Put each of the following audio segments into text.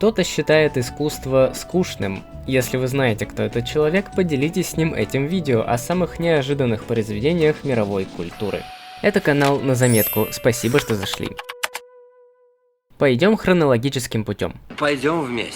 Кто-то считает искусство скучным. Если вы знаете, кто этот человек, поделитесь с ним этим видео о самых неожиданных произведениях мировой культуры. Это канал на заметку, спасибо, что зашли. Пойдем хронологическим путем. Пойдем вместе.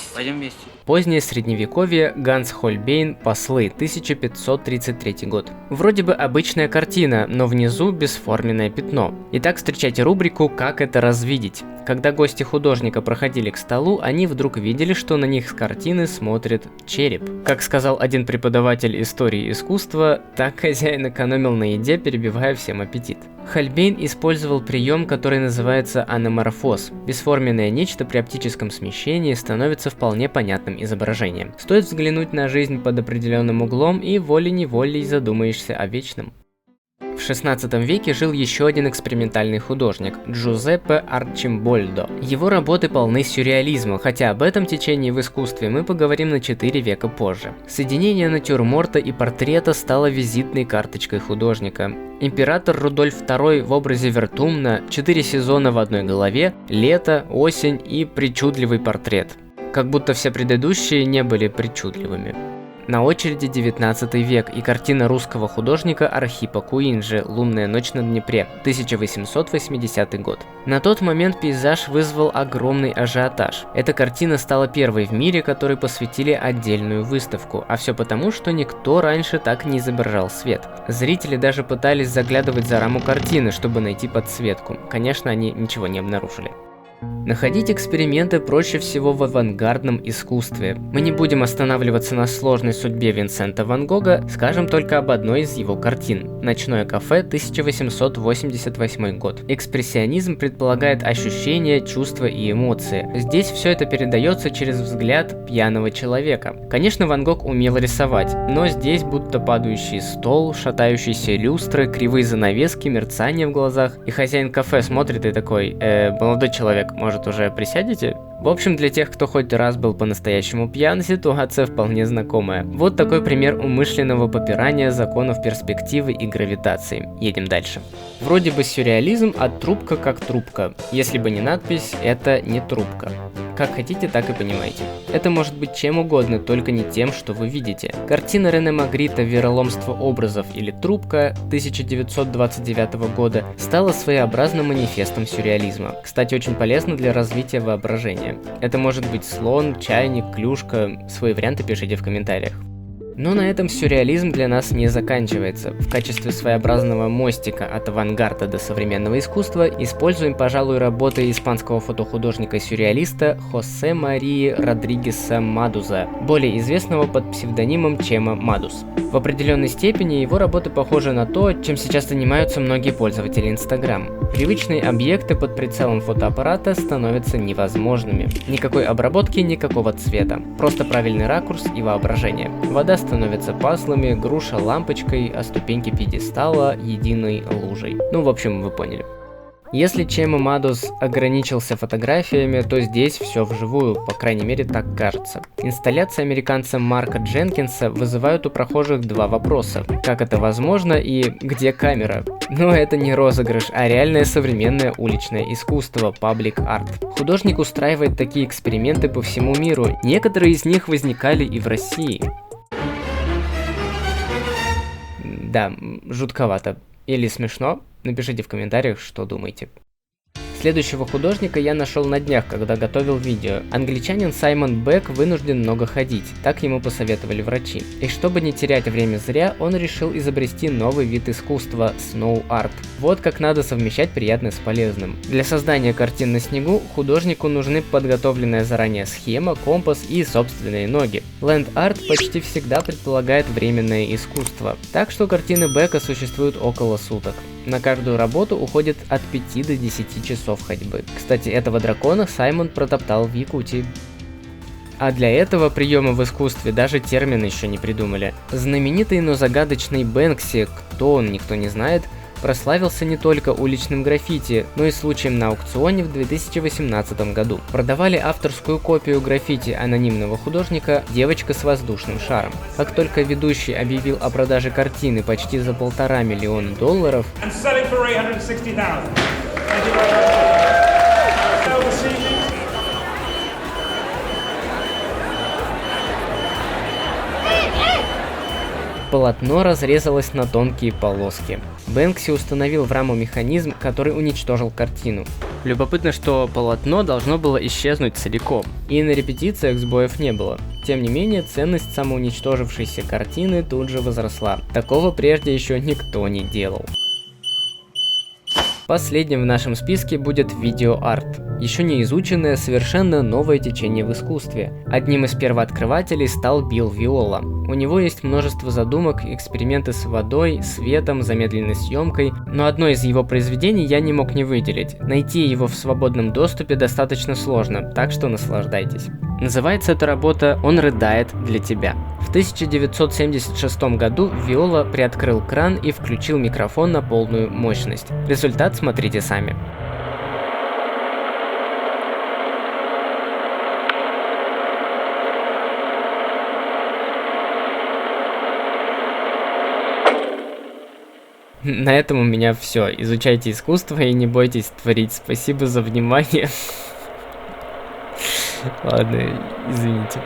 Позднее средневековье, Ганс Хольбейн, «Послы», 1533 год. Вроде бы обычная картина, но внизу бесформенное пятно. Итак, встречайте рубрику «Как это развидеть?». Когда гости художника проходили к столу, они вдруг видели, что на них с картины смотрит череп. Как сказал один преподаватель истории искусства, так хозяин экономил на еде, перебивая всем аппетит. Хольбейн использовал прием, который называется аноморфоз. Бесформенное нечто при оптическом смещении становится вполне понятным изображением. Стоит взглянуть на жизнь под определенным углом, и волей-неволей задумаешься о вечном. В 16 веке жил еще один экспериментальный художник – Джузеппе Арчимбольдо. Его работы полны сюрреализма, хотя об этом течении в искусстве мы поговорим на 4 века позже. Соединение натюрморта и портрета стало визитной карточкой художника. Император Рудольф II в образе Вертумна, 4 сезона в одной голове, лето, осень и причудливый портрет. Как будто все предыдущие не были причудливыми. На очереди 19 век и картина русского художника Архипа Куинджи «Лунная ночь на Днепре», 1880 год. На тот момент пейзаж вызвал огромный ажиотаж. Эта картина стала первой в мире, которой посвятили отдельную выставку, а все потому, что никто раньше так не изображал свет. Зрители даже пытались заглядывать за раму картины, чтобы найти подсветку. Конечно, они ничего не обнаружили. Находить эксперименты проще всего в авангардном искусстве. Мы не будем останавливаться на сложной судьбе Винсента Ван Гога, скажем только об одной из его картин – «Ночное кафе», 1888 год. Экспрессионизм предполагает ощущения, чувства и эмоции. Здесь все это передается через взгляд пьяного человека. Конечно, Ван Гог умел рисовать, но здесь будто падающий стол, шатающиеся люстры, кривые занавески, мерцание в глазах, и хозяин кафе смотрит и такой: молодой человек, может, уже присядете? В общем, для тех, кто хоть раз был по-настоящему пьян, ситуация вполне знакомая. Вот такой пример умышленного попирания законов перспективы и гравитации. Едем дальше. Вроде бы сюрреализм, а трубка как трубка. Если бы не надпись, это не трубка. Как хотите, так и понимаете. Это может быть чем угодно, только не тем, что вы видите. Картина Рене Магрита «Вероломство образов» или «Трубка» 1929 года стала своеобразным манифестом сюрреализма. Кстати, очень полезно для развития воображения. Это может быть слон, чайник, клюшка. Свои варианты пишите в комментариях. Но на этом сюрреализм для нас не заканчивается. В качестве своеобразного мостика от авангарда до современного искусства используем, пожалуй, работы испанского фотохудожника-сюрреалиста Хосе Марии Родригеса Мадуза, более известного под псевдонимом Чема Мадус. В определенной степени его работы похожи на то, чем сейчас занимаются многие пользователи Instagram. Привычные объекты под прицелом фотоаппарата становятся невозможными. Никакой обработки, никакого цвета. Просто правильный ракурс и воображение. Вода становится пазлами, груша лампочкой, а ступеньки пьедестала единой лужей. Ну, в общем, вы поняли. Если Чема Мадус ограничился фотографиями, то здесь все вживую, по крайней мере так кажется. Инсталляции американца Марка Дженкинса вызывают у прохожих два вопроса: как это возможно и где камера? Но это не розыгрыш, а реальное современное уличное искусство, паблик-арт. Художник устраивает такие эксперименты по всему миру, некоторые из них возникали и в России. Да, жутковато. Или смешно? Напишите в комментариях, что думаете. Следующего художника я нашел на днях, когда готовил видео. Англичанин Саймон Бек вынужден много ходить, так ему посоветовали врачи. И чтобы не терять время зря, он решил изобрести новый вид искусства – сноу-арт. Вот как надо совмещать приятное с полезным. Для создания картин на снегу художнику нужны подготовленная заранее схема, компас и собственные ноги. Ленд-арт почти всегда предполагает временное искусство, так что картины Бека существуют около суток. На каждую работу уходит от 5 до 10 часов ходьбы. Кстати, этого дракона Саймон протоптал в Якутии. А для этого приема в искусстве даже термин еще не придумали. Знаменитый, но загадочный Бэнкси, кто он, никто не знает, прославился не только уличным граффити, но и случаем на аукционе в 2018 году. Продавали авторскую копию граффити анонимного художника «Девочка с воздушным шаром». Как только ведущий объявил о продаже картины почти за $1,5 миллиона, Полотно разрезалось на тонкие полоски. Бэнкси установил в раму механизм, который уничтожил картину. Любопытно, что полотно должно было исчезнуть целиком, и на репетициях сбоев не было. Тем не менее, ценность самоуничтожившейся картины тут же возросла. Такого прежде еще никто не делал. Последним в нашем списке будет видеоарт. Еще не изученное, совершенно новое течение в искусстве. Одним из первооткрывателей стал Билл Виола. У него есть множество задумок, эксперименты с водой, светом, замедленной съемкой, но одно из его произведений я не мог не выделить. Найти его в свободном доступе достаточно сложно, так что наслаждайтесь. Называется эта работа «Он рыдает для тебя». В 1976 году Виола приоткрыл кран и включил микрофон на полную мощность. Результат смотрите сами. На этом у меня все. Изучайте искусство и не бойтесь творить. Спасибо за внимание. Ладно, извините.